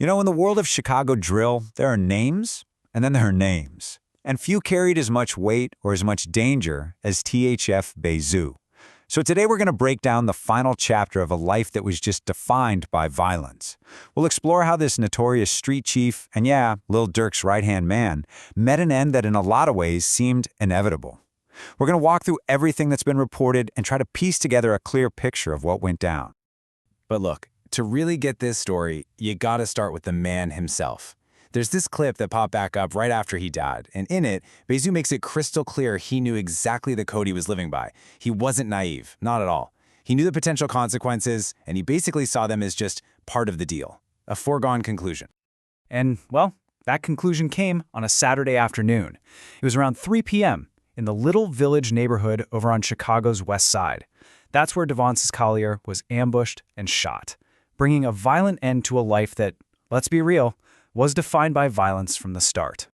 In the world of Chicago drill, there are names, and then there are names. And few carried as much weight or as much danger as THF Bayzoo. So today we're going to break down the final chapter of a life that was just defined by violence. We'll explore how this notorious street chief, and yeah, Lil Durk's right-hand man, met an end that in a lot of ways seemed inevitable. We're going to walk through everything that's been reported and try to piece together a clear picture of what went down. But look, to really get this story, you gotta start with the man himself. There's this clip that popped back up right after he died, and in it, Bayzoo makes it crystal clear he knew exactly the code he was living by. He wasn't naive, not at all. He knew the potential consequences, and he basically saw them as just part of the deal. A foregone conclusion. And, well, that conclusion came on a Saturday afternoon. It was around 3 p.m. in the Little Village neighborhood over on Chicago's west side. That's where Devonsis Collier was ambushed and shot, bringing a violent end to a life that, let's be real, was defined by violence from the start.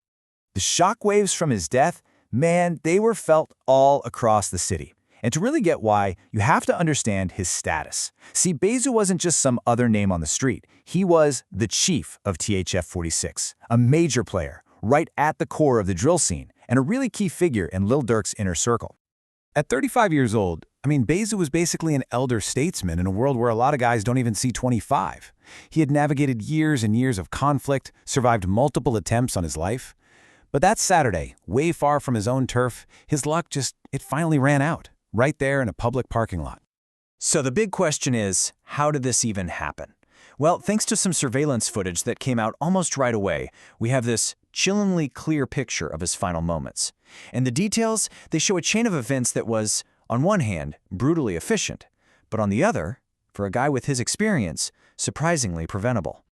The shockwaves from his death, man, they were felt all across the city. And to really get why, you have to understand his status. See, Bayzoo wasn't just some other name on the street. He was the chief of THF 46, a major player, right at the core of the drill scene, and a really key figure in Lil Durk's inner circle. At 35 years old, Bayzoo was basically an elder statesman in a world where a lot of guys don't even see 25. He had navigated years and years of conflict, survived multiple attempts on his life. But that Saturday, way far from his own turf, his luck it finally ran out, right there in a public parking lot. So the big question is, how did this even happen? Well, thanks to some surveillance footage that came out almost right away, we have this chillingly clear picture of his final moments. And the details, they show a chain of events that was, on one hand, brutally efficient, but on the other, for a guy with his experience, surprisingly preventable.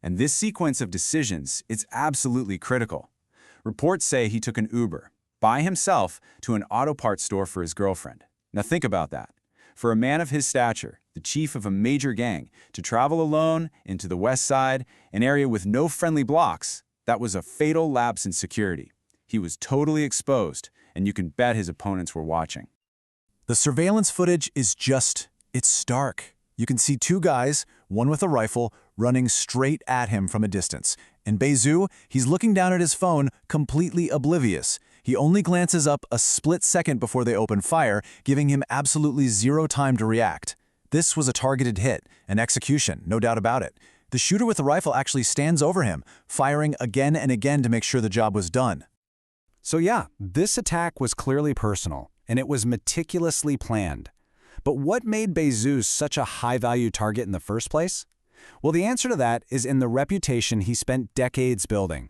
And this sequence of decisions is absolutely critical. Reports say he took an Uber, by himself, to an auto parts store for his girlfriend. Now think about that. For a man of his stature, the chief of a major gang, to travel alone into the West Side, an area with no friendly blocks, that was a fatal lapse in security. He was totally exposed, and you can bet his opponents were watching. The surveillance footage is it's stark. You can see two guys, one with a rifle, running straight at him from a distance. And Bayzoo, he's looking down at his phone, completely oblivious. He only glances up a split second before they open fire, giving him absolutely zero time to react. This was a targeted hit, an execution, no doubt about it. The shooter with the rifle actually stands over him, firing again and again to make sure the job was done. So yeah, this attack was clearly personal, and it was meticulously planned. But what made Bayzoo such a high-value target in the first place? Well, the answer to that is in the reputation he spent decades building.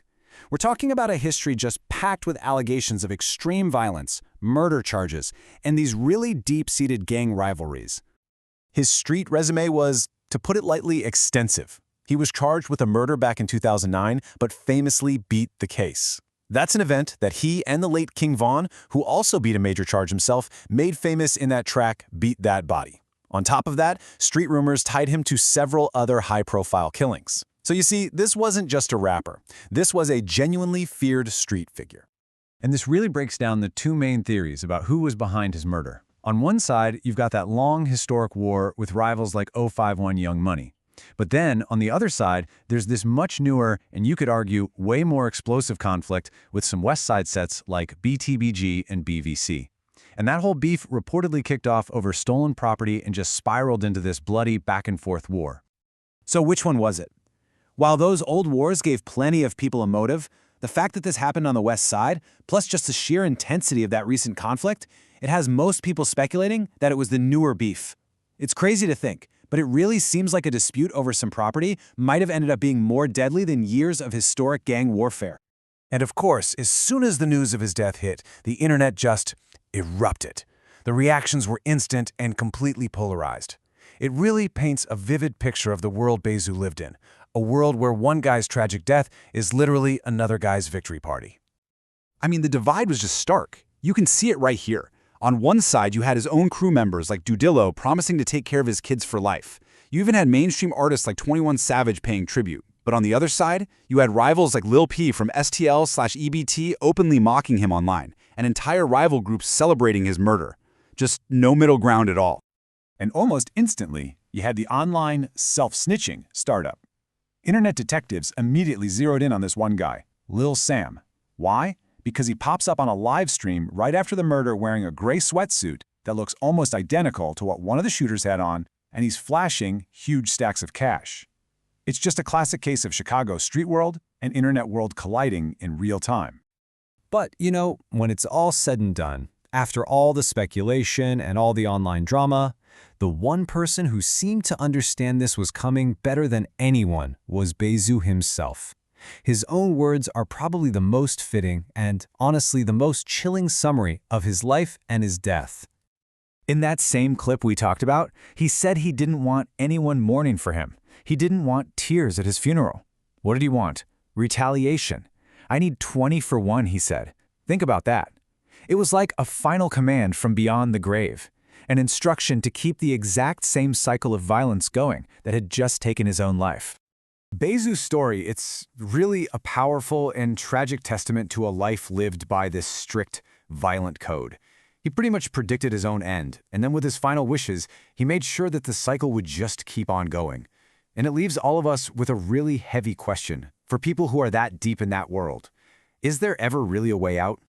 We're talking about a history just packed with allegations of extreme violence, murder charges, and these really deep-seated gang rivalries. His street resume was, to put it lightly, extensive. He was charged with a murder back in 2009, but famously beat the case. That's an event that he and the late King Von, who also beat a major charge himself, made famous in that track, Beat That Body. On top of that, street rumors tied him to several other high-profile killings. So you see, this wasn't just a rapper. This was a genuinely feared street figure. And this really breaks down the two main theories about who was behind his murder. On one side, you've got that long historic war with rivals like 051 Young Money. But then, on the other side, there's this much newer, and you could argue, way more explosive conflict with some West Side sets like BTBG and BVC. And that whole beef reportedly kicked off over stolen property and just spiraled into this bloody back-and-forth war. So which one was it? While those old wars gave plenty of people a motive, the fact that this happened on the West Side, plus just the sheer intensity of that recent conflict, it has most people speculating that it was the newer beef. It's crazy to think, but it really seems like a dispute over some property might have ended up being more deadly than years of historic gang warfare. And of course, as soon as the news of his death hit, the internet just erupted. The reactions were instant and completely polarized. It really paints a vivid picture of the world Bayzoo lived in, a world where one guy's tragic death is literally another guy's victory party. The divide was just stark. You can see it right here. On one side, you had his own crew members like Dudillo promising to take care of his kids for life. You even had mainstream artists like 21 Savage paying tribute. But on the other side, you had rivals like Lil P from STL/EBT openly mocking him online, and entire rival groups celebrating his murder. Just no middle ground at all. And almost instantly, you had the online self-snitching startup. Internet detectives immediately zeroed in on this one guy, Lil Sam. Why? Because he pops up on a live stream right after the murder wearing a gray sweatsuit that looks almost identical to what one of the shooters had on, and he's flashing huge stacks of cash. It's just a classic case of Chicago street world and internet world colliding in real time. But, when it's all said and done, after all the speculation and all the online drama, the one person who seemed to understand this was coming better than anyone was Bayzoo himself. His own words are probably the most fitting and, honestly, the most chilling summary of his life and his death. In that same clip we talked about, he said he didn't want anyone mourning for him. He didn't want tears at his funeral. What did he want? Retaliation. I need 20 for 1, he said. Think about that. It was like a final command from beyond the grave, an instruction to keep the exact same cycle of violence going that had just taken his own life. Bayzoo's story, it's really a powerful and tragic testament to a life lived by this strict, violent code. He pretty much predicted his own end, and then with his final wishes, he made sure that the cycle would just keep on going. And it leaves all of us with a really heavy question for people who are that deep in that world. Is there ever really a way out?